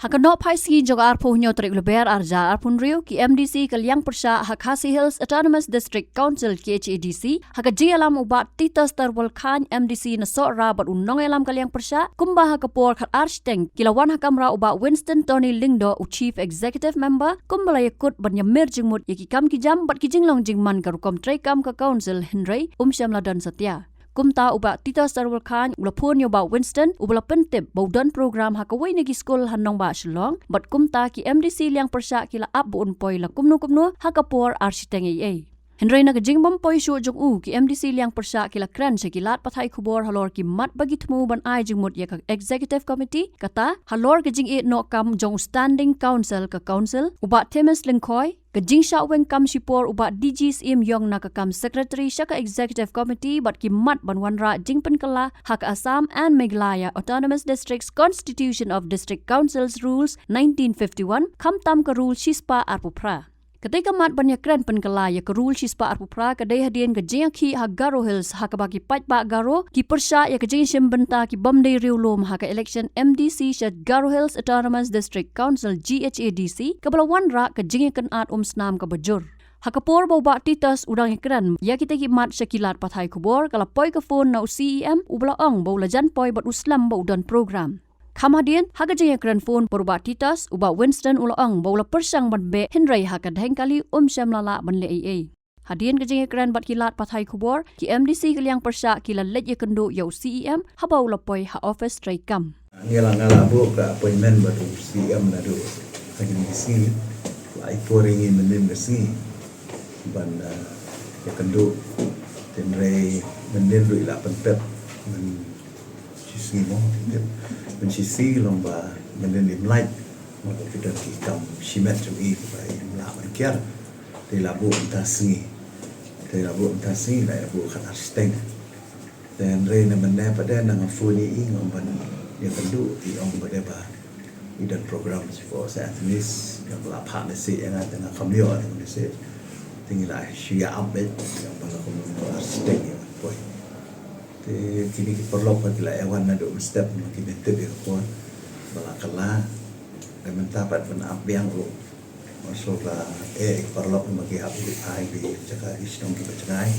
Hakanok paisi jogar puhnyo trik leber arja arpunriu ki MDC Kalyang Persha Hakasi Hills Autonomous District Council KHADC hakaji alam ubat titas terwal khan MDC nasok rabat unong alam Kalyang Persha kumba hakapor khat arsteng kilawan hakamra ubat Winston Tony Lingdo u Chief Executive Member kumbala yakut banyamir jingmut yaki kam ki jam bat ki jinglong jingman karukom trekam ka Council Henry Syamladan Satya. Kumta uba tita sarwal khan ulapun yo ba Winston ubala pentip baudan program hakawai negi school hanong ba Shillong bat kumta ki MDC Liang Persha kila ap buun poi la kumnu hakapor architeng ei Henry na gajing poi shu jong u ki MDC Liang Persha kila kran sekilat pathai kubor halor ki mat bagi temu ban ai jingmut ya ka executive committee kata halor gajing e no kam jong standing council ka council uba Themis Lingkoi Kajing Shaweng kam shipor ubat DG Sim Yong na kakam secretary syaka executive committee bat kimat banwanra jingpen kala hak Assam and Meghalaya Autonomous Districts Constitution of District Councils Rules 1951 kam tam ka rule shispa arpupra. Ketika mat banyak keren penkala ya ke rule shispa arpupra kadai hadian kajing ki hak Garo Hills hak bagi patba Garo ki persya ya kajing shimbenta ki bamdai riulum hak election MDC syat Garo Hills Autonomous District Council GHADC kebalawan ra kajing kan at snam ka bajur. Hakapor bau bak titas udang ikran ya kita ki mat syakilat pathai kubor kala poi ke phone na CEM ubala ong bau lajan poi bat uslam bau dan program. Kamadian hagajing ikran phone porba titas uba Winston ulaong bau la persang ban be Henry hakadheng kali Syamlala ban le ei. Hadian gajing ikran bat kilat pathai kubor ki MDC Kalyang Persha kila lej yakendo yo CEM habau la poi ha office tray kam. Ngala bu ka appointment batu CEM na do kajing isi lai poring in menin besi ban yakendo tenrei menin do ila pentep men sisi mo men sisi lomba menin imlai mo kita ki kam shimet tu i bai la ban kiar de la bu entasi la bu khatar steng dan re na menne pada nang fuli i ngomban ya kendu di ong pada ba idan program for Saturdays yang la partnership yang ada dengan kamio dengan dese tinggal shia update yang pada komunitas steng ya boy te kini perlu pada ewan na do step makin tebe ko balakala dan mentapat ben abyang ro masuklah perlu bagi habis ai bi jaga isnom ki bacangai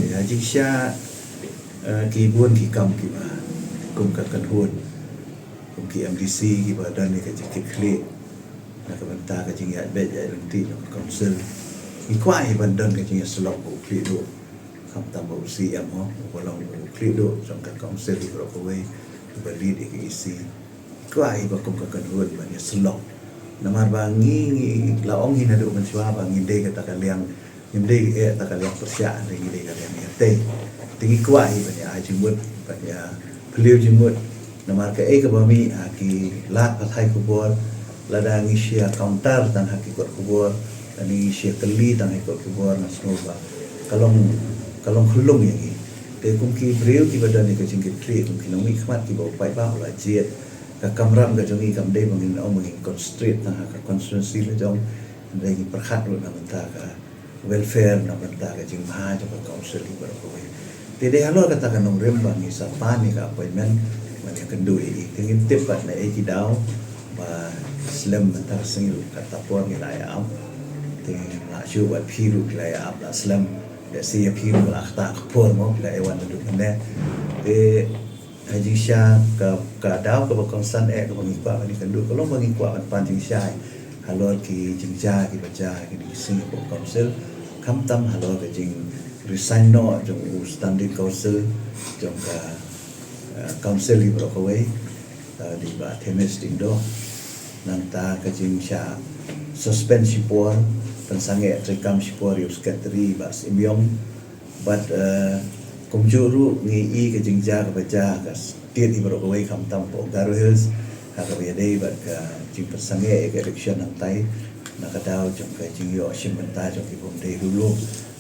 ya jisya kibun ki kam ki ba kum ka kan hun kum ki MDC ki badan ni ka jikit klik na ka benta ka jing ya bet ya nanti council ki kwai bandan ka jing selok ko klik do kam tambah CM ho walau klik do jong ka council ki ro ko wei bali ki isi kwai ba kum ka kan hun ban ya selok namar bangi laong hina do mensuah bangi de kata kalian imde tak kalian persya de de kalian te tinggi kuai banyak ai jimut banyak beliau jimut namar ke ke bami aki lat pathai kubor lada ngisia counter dan hakikot kubor dan ngisia keli dan hakikot kubor nasnoba kalong khulung yang te kumki beliau ki badan ni ke jingkit kli kumki nongi khmat ki bau pai ba la jiet ka kamram ga jongi kam dei mangin ong mangin constraint na ka constituency le jong dei perkhat ru na menta ka welfare na menta ka jing ma jo ka council li ber ko te dei halo kata ka nong rem bang isa pani ka appointment mani kendu i tingin tepat na e ki daw ba slam menta singil kata por ni la ya am te na shu wa phiru la ya am la slam de si ya phiru la khata por mo la e wan du ne te haji sya ka daw ka konstan ka mangikwa ni kendu kalau mangikwa pan jing syai halor ki jingja ki baca ki di Singapore Council kam tam halor ka jing resign no jong standing council jong ka council li brokaway di ba Themis Dindo nang ta ka jing sya suspend sipor pensange rekam sipor yo secretary ba Simyong but kumjuru ngi ke jingja ka baca ka tiet i brokaway kam tam po Garo Hills ka be dei ba ka jing persange ke election nang tai nakadaw jong ka jing yo shimbenta jong ki bom dei dulu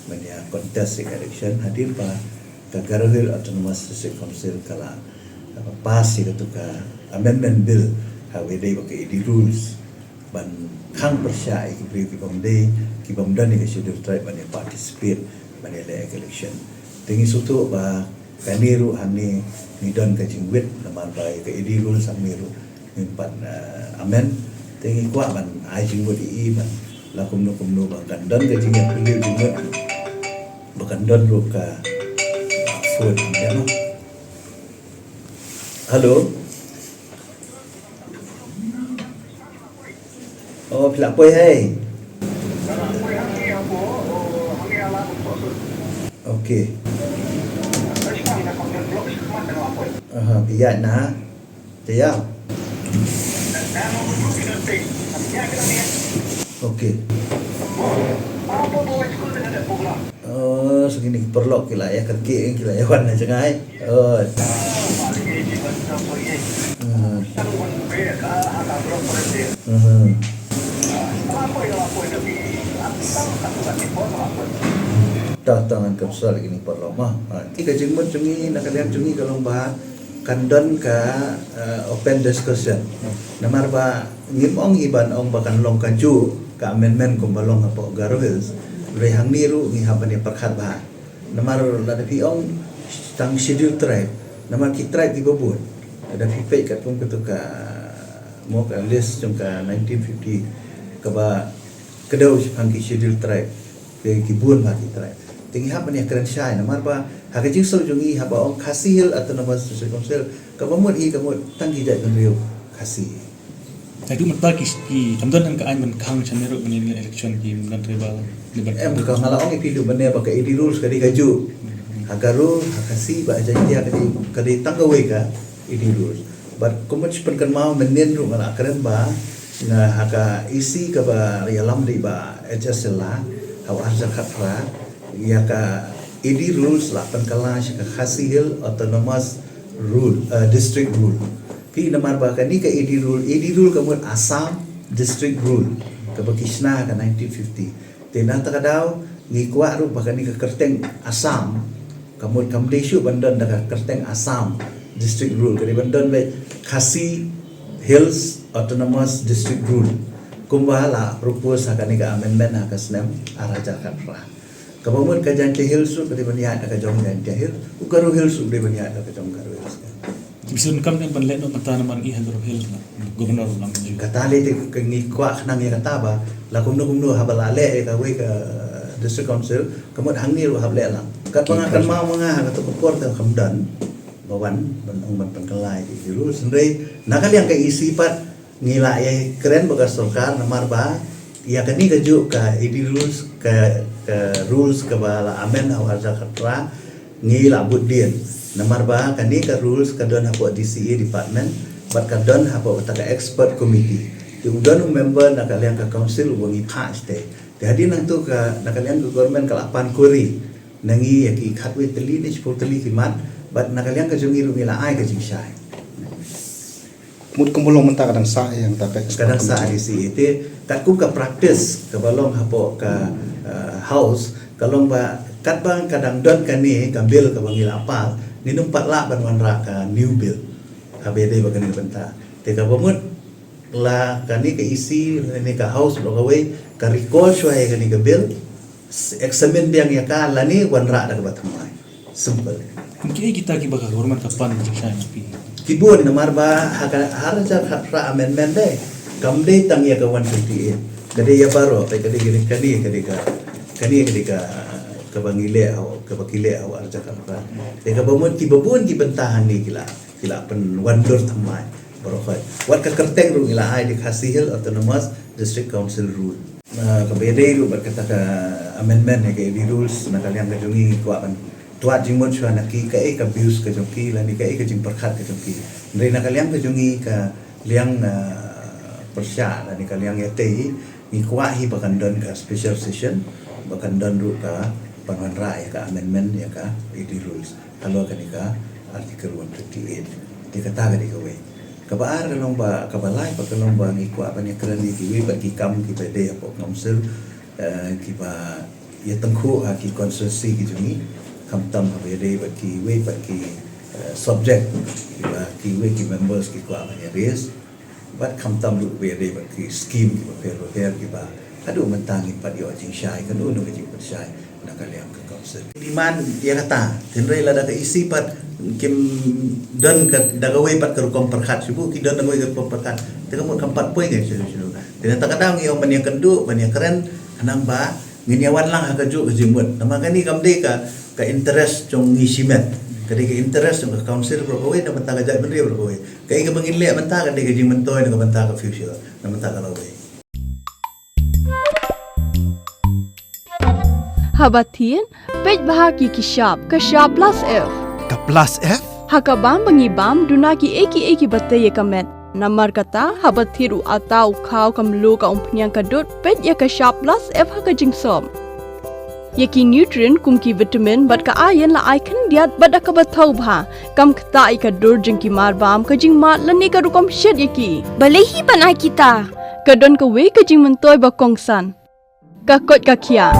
menya contest election hadir pa ka Garo Hills Autonomous District Council kala pas itu ka amendment bill ha we dei ba ke di rules ban khang persya ki pri ki bom dei ki bom dan ni ke schedule tribe ban participate ban election tingi sutu ba kaniru hani ni don ka jing wit naman bai ke di rules ang miru Impan amen tengi kwa ban ai jing di ban la kum no ban don ke jing ya pilih jing bukan don ruka food ya no. Halo. Oh, pila poi hai. Okey. Iya na. Dia. Okey. Segini perlok kila ya kerki kila ya wan cengai. Tangan kapsal gini perlok mah. Ika jengmut jungi nakalian jungi kalau bah kandon ka open discussion. Namar ba ngimong iban ong bakan long kaju ka amendment kum balong apa garohils. Rehang niru ngi haban ya perkhat ba. Namar lada pi ong tang schedule tribe. Namar ki tribe di babun. Ada pi pe kat kum ketuka mo ka list jung ka 1950 ka ba kedau hang ki schedule tribe. Ke kibun ba ki tribe. Tinggi haban ya keren syai namar ba haka jing sol jungi haba ong kasihil atau nama sesuai konsel kabamut hi kamut tanggi jai kan riu kasih. Jadi mentak ki tamdan kan an men kang chanero ni election ki nan tribal Em kalau ngalah ong ipidu benda pakai ID rules kadi kaju. Hagaru hakasi ba janji kadi tanggawe ka ID rules. But kumut penkan mau menen ru ngalah keren ba na haka isi ka ba yalam di ba HSL la hawa arja khatra ya ka ID rules lah penkala ka khasihil autonomous rule district rule ki namar ba kani ka ID rule kamu Assam district rule ka Pakistan ka 1950 tena takadaw ni kwa ru ba kani ka kerteng Assam kamu kamdeshu bandan da kerteng Assam district rule kani bandan be Khasi Hills autonomous district rule kumbala propose hakani ka amendment hakasnem araja khatra kabamut ka janti hills su kadi baniat ka jong janti hills ukaru hills su de baniat ka jong karu hills bisun kam kan banlet no mata naman i handro hill na gobernador lang katali te ngi kwa nang ya kataba la kumno habalale ka we ka district council kamut hangni ru hable lang kat pangakan mau manga ka to kopor ta kamdan bawan ban pengkelai di hills sendiri nakal yang ka isipat ngila ya keren bekas sorkar namar ba ya kani kaju ka ID rules ka rules ka bala amen awarja khatra ngila budien namar ba kani ka rules ka don hapo DCA department bat ka don hapo ta expert committee ti udon member nakalian ka council wangi khas te jadi nang tu ka nakalian ka government kalapan kuri nangi yaki khatwe teli ni sportli kimat bat nakalian ka jungi ngila ai ka jingsai mut kumulong mentah kadang sa yang tak kadang sa DCA te kat ku ka practice ka balong hapo ka house kalong ba kat bang kadang don kani kambil ka bangil apal ni numpat la ban wan ra ka new bill habede ba kani benta te ka bamut la kani ka isi ni ka house lo gawe ka recall shwai kani ka bill examine biang ya ka lani wan ra da ka batamai simple mungkin kita ki bakal hormat kapan jiksa pi kibun namar ba harja khatra amendment de kamde tang ya ka 158 kade ya baro pe kade kani ka kabangile aw kabakile aw arja khatra de ka bamun ki babun ki bentahan ni kila pen wandor thamai baro khoi wat ka kerteng ru ila ai di khasihil autonomous district council rule ka bede ru berkata ka amendment ke di rules na kalian ka jungi ko akan tuat jingmon shwa naki ka ka abuse ka jongki lani ka jing perkhat ka jongki ndai na kalian ka jungi ka liang persya lani kalian yate ni kwa hi bakan don ka special session bakan don ru ka panwan ra ya ka amendment ya ka di rules kalau ka ni ka article 158 di kata ka di ka we ka baar ka long ba ka balai pa ka long ba ni kwa pa ni kran ni ki we ba ki kam ki bede apo council ki ba ya tangkhu ha ki constituency ki jungi kamtam habere baki we baki subject ki we ki members ki kwa ya res bat kamtam lu we de baki scheme ki per ki ba adu mentangi pat yo jing syai kan unu ki jing syai na kalian ke council di man dia kata tenre la da isi pat kim dan dagawai pat kerukom perkat sibu ki dan dagawai kerukom perkat tega mut kampat poin ke situ dan kadang yang ban yang kendu ban yang keren anang ba nginiawan lang hakajuk ke jimut nama kani kamde ka interest jong ngisimet kadi ke interest jong council berkawai na banta gajak bendri berkawai kai ke bangile banta kadi ke jing mentoy na banta ka future na banta ka lawai Habatin, pej bahagi kishap plus F. Ka plus F? Hakabam bangibam dunaki eki bataya kamet. Namar kata habathiru atau kau kamlu ka umpnyang kadut pej ya kishap plus F haka jingsom. Yaki nutrient kumki vitamin bat ka ayan la icon diat bat ka bathau bha kam kta ika dur jingki marbam ka jingmat lani ka rukom shed yaki. Balehi banai kita. Kadon ka we ka jing mentoy ba kongsan. Ka kot ka kia.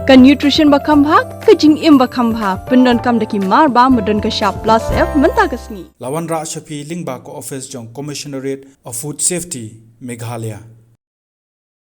Ka nutrition bakam bha ka jing im bakam bha pendon kam daki marba medon ka sharp plus F menta kasni Lawan Ra Shafi Lingba ko office jong Commissionerate of Food Safety Meghalaya.